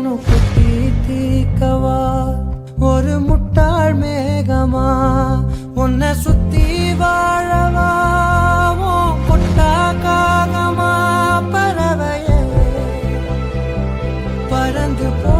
தேனு குட்டி தீக்கவா ஒரு முட்டாள் மேகமா உன்னை சுத்தி வாழவா புட்டா காகமா பறவையே பறந்து போ